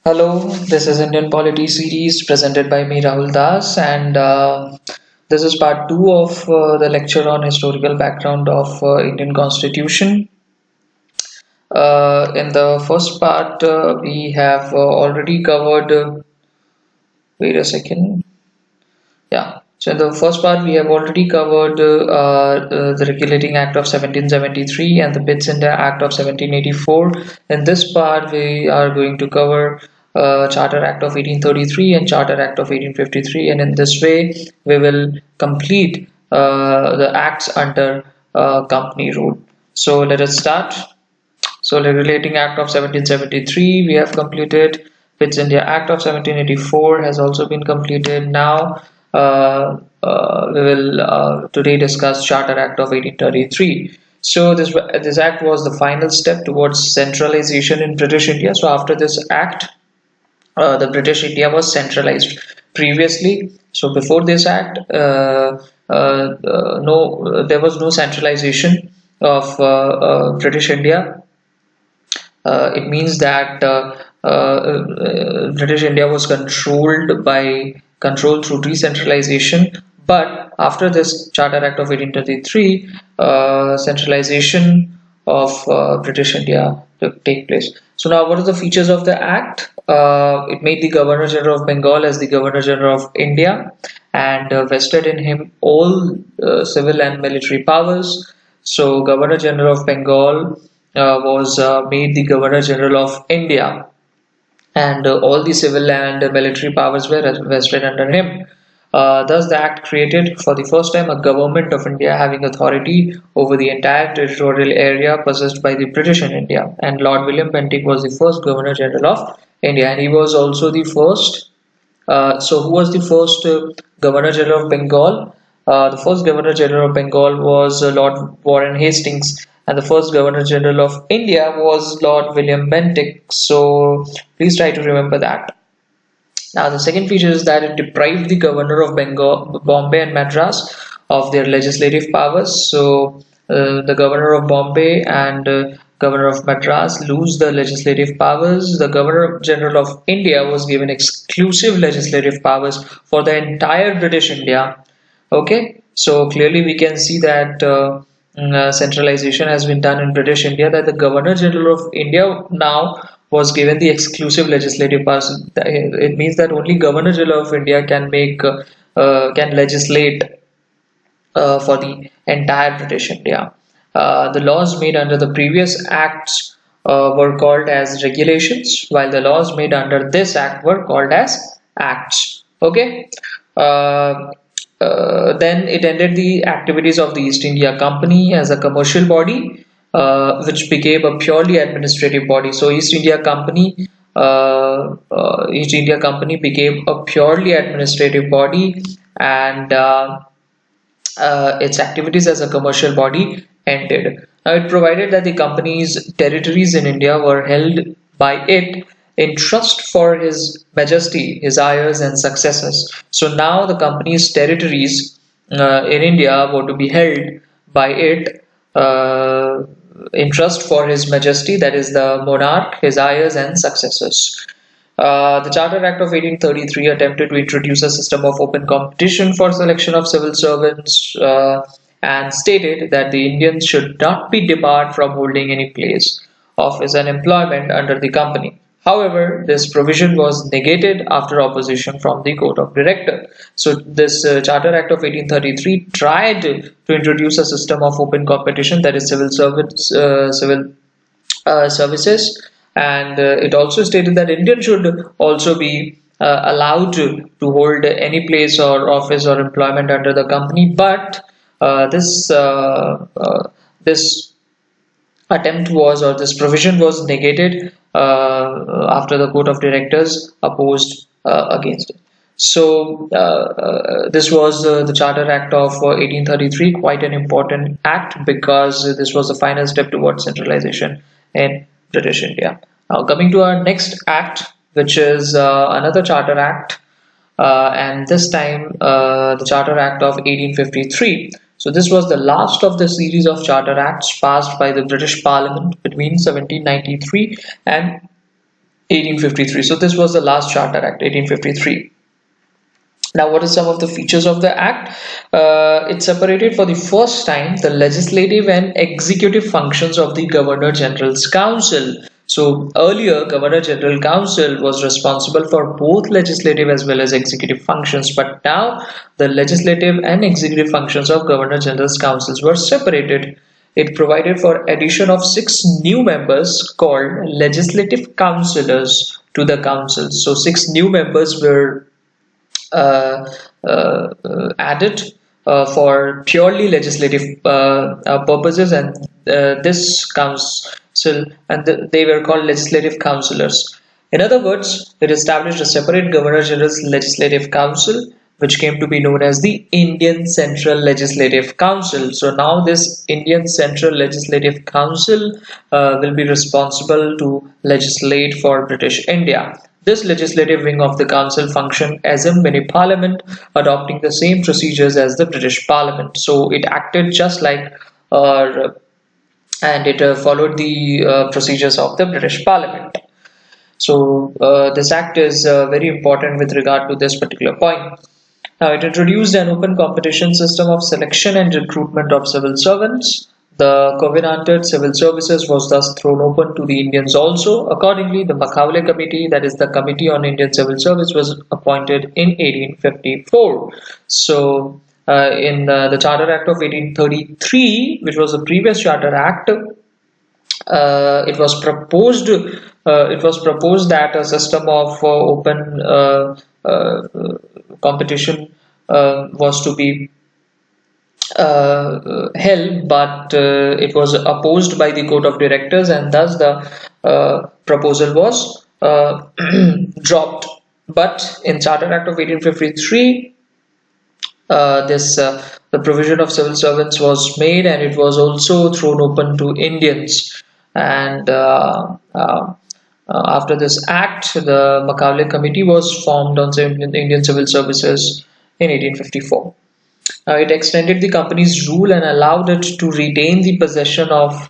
Hello, this is Indian Polity series presented by me Rahul Das, and this is part two of the lecture on historical background of Indian Constitution. In the first part, we have already covered. Wait a second. Yeah. So in the first part, we have already covered the Regulating Act of 1773 and the Bits India Act of 1784. In this part, we are going to cover Charter Act of 1833 and Charter Act of 1853, and in this way, we will complete the acts under company rule. So let us start. So Regulating Act of 1773 we have completed. Bits India Act of 1784 has also been completed. Now we will today discuss Charter Act of 1833. So this act was the final step towards centralization in British India. So after this act, the British India was centralized previously. So before this act, no, there was no centralization of British India. It means that British India was controlled through decentralization. But after this Charter Act of 1833, centralization of British India took take place. So now, what are the features of the Act? It made the Governor General of Bengal as the Governor General of India and vested in him all civil and military powers. So, Governor General of Bengal was made the Governor General of India, and all the civil and military powers were vested under him. Thus, the Act created for the first time a government of India having authority over the entire territorial area possessed by the British in India. And Lord William Bentinck was the first Governor General of India, and he was also the first. So, who was the first Governor General of Bengal? The first Governor General of Bengal was Lord Warren Hastings, and the first Governor General of India was Lord William Bentinck. So please try to remember that. Now, the second feature is that it deprived the Governor of Bengal, Bombay and Madras of their legislative powers. So the Governor of Bombay and Governor of Madras lose the legislative powers. The Governor General of India was given exclusive legislative powers for the entire British India. Okay, so clearly we can see that centralization has been done in British India, that the Governor General of India now was given the exclusive legislative powers. It means that only Governor General of India can legislate for the entire British India. The laws made under the previous acts were called as regulations, while the laws made under this act were called as acts. Okay. Then it ended the activities of the East India Company as a commercial body, which became a purely administrative body. So East India Company became a purely administrative body, and its activities as a commercial body ended. Now, it provided that the company's territories in India were held by it in trust for His Majesty, his heirs, and successors. So now the company's territories in India were to be held by it in trust for His Majesty, that is the monarch, his heirs, and successors. The Charter Act of 1833 attempted to introduce a system of open competition for selection of civil servants and stated that the Indians should not be debarred from holding any place, office, and employment under the company. However, this provision was negated after opposition from the Court of Director. So, this Charter Act of 1833 tried to introduce a system of open competition, that is civil services, and it also stated that Indians should also be allowed to hold any place or office or employment under the company, but this attempt was, or this provision was negated after the Court of Directors opposed against it. So this was the Charter Act of 1833, quite an important act because this was the final step towards centralization in British India. Now coming to our next act, which is another Charter Act, and this time the Charter Act of 1853. So this was the last of the series of Charter Acts passed by the British Parliament between 1793 and 1853. So this was the last Charter Act, 1853. Now, what are some of the features of the Act? It separated for the first time the legislative and executive functions of the Governor General's Council. So, earlier, Governor General Council was responsible for both legislative as well as executive functions, but now the legislative and executive functions of Governor General's councils were separated. It provided for addition of six new members called legislative councillors to the council. So, six new members were uh, added for purely legislative purposes, and this council and they were called legislative councillors. In other words, it established a separate Governor General's Legislative Council, which came to be known as the Indian Central Legislative Council. So now this Indian Central Legislative Council will be responsible to legislate for British India. This legislative wing of the council functioned as a mini parliament, adopting the same procedures as the British Parliament. So it acted just like and it followed the procedures of the British Parliament. So this act is very important with regard to this particular point. Now, it introduced an open competition system of selection and recruitment of civil servants. The covenanted civil services was thus thrown open to the Indians also. Accordingly, the Macaulay Committee, that is the Committee on Indian Civil Service, was appointed in 1854. So, in the Charter Act of 1833, which was the previous Charter Act, it was proposed that a system of open competition was to be held, but it was opposed by the Court of Directors, and thus the proposal was dropped. But in Charter Act of 1853, this the provision of civil servants was made, and it was also thrown open to Indians. And after this act, the Macaulay Committee was formed on Indian civil services in 1854. It extended the company's rule and allowed it to retain the possession of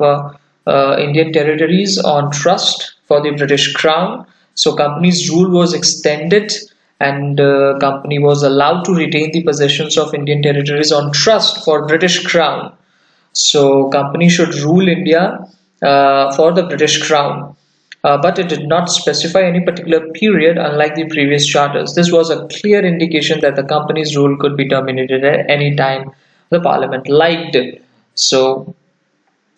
Indian territories on trust for the British Crown. So, company's rule was extended, and company was allowed to retain the possessions of Indian territories on trust for British Crown. So, company should rule India for the British Crown. But it did not specify any particular period, unlike the previous charters. This was a clear indication that the company's rule could be terminated at any time the Parliament liked it. So,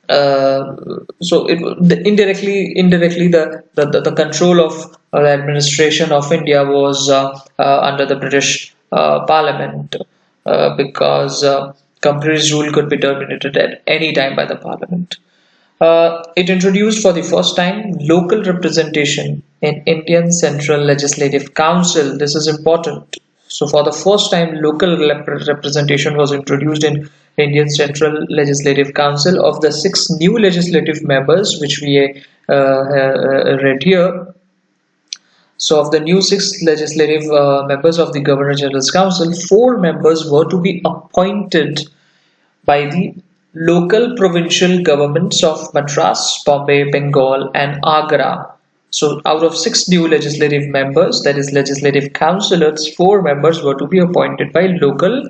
indirectly the control of the administration of India was under the British Parliament, because company's rule could be terminated at any time by the Parliament. It introduced for the first time local representation in Indian Central Legislative Council. This is important. So, for the first time, local representation was introduced in Indian Central Legislative Council. Of the six new legislative members, which we read here, so of the new six legislative members of the Governor General's Council, four members were to be appointed by the local provincial governments of Madras, Bombay, Bengal, and Agra. So, out of six new legislative members, that is, legislative councillors, four members were to be appointed by local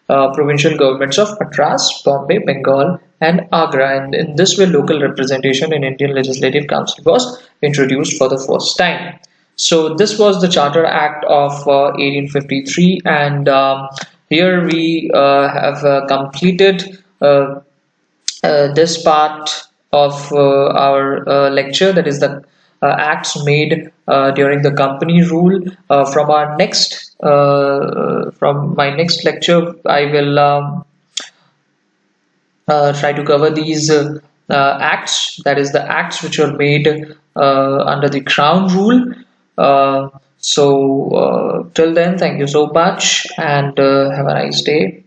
provincial governments of Madras, Bombay, Bengal, and Agra. And in this way, local representation in Indian Legislative Council was introduced for the first time. So, this was the Charter Act of 1853, and here we have completed this part of our lecture, that is the acts made during the company rule. From my next lecture, I will try to cover these acts, that is the acts which were made under the crown rule. Till then, thank you so much, and have a nice day.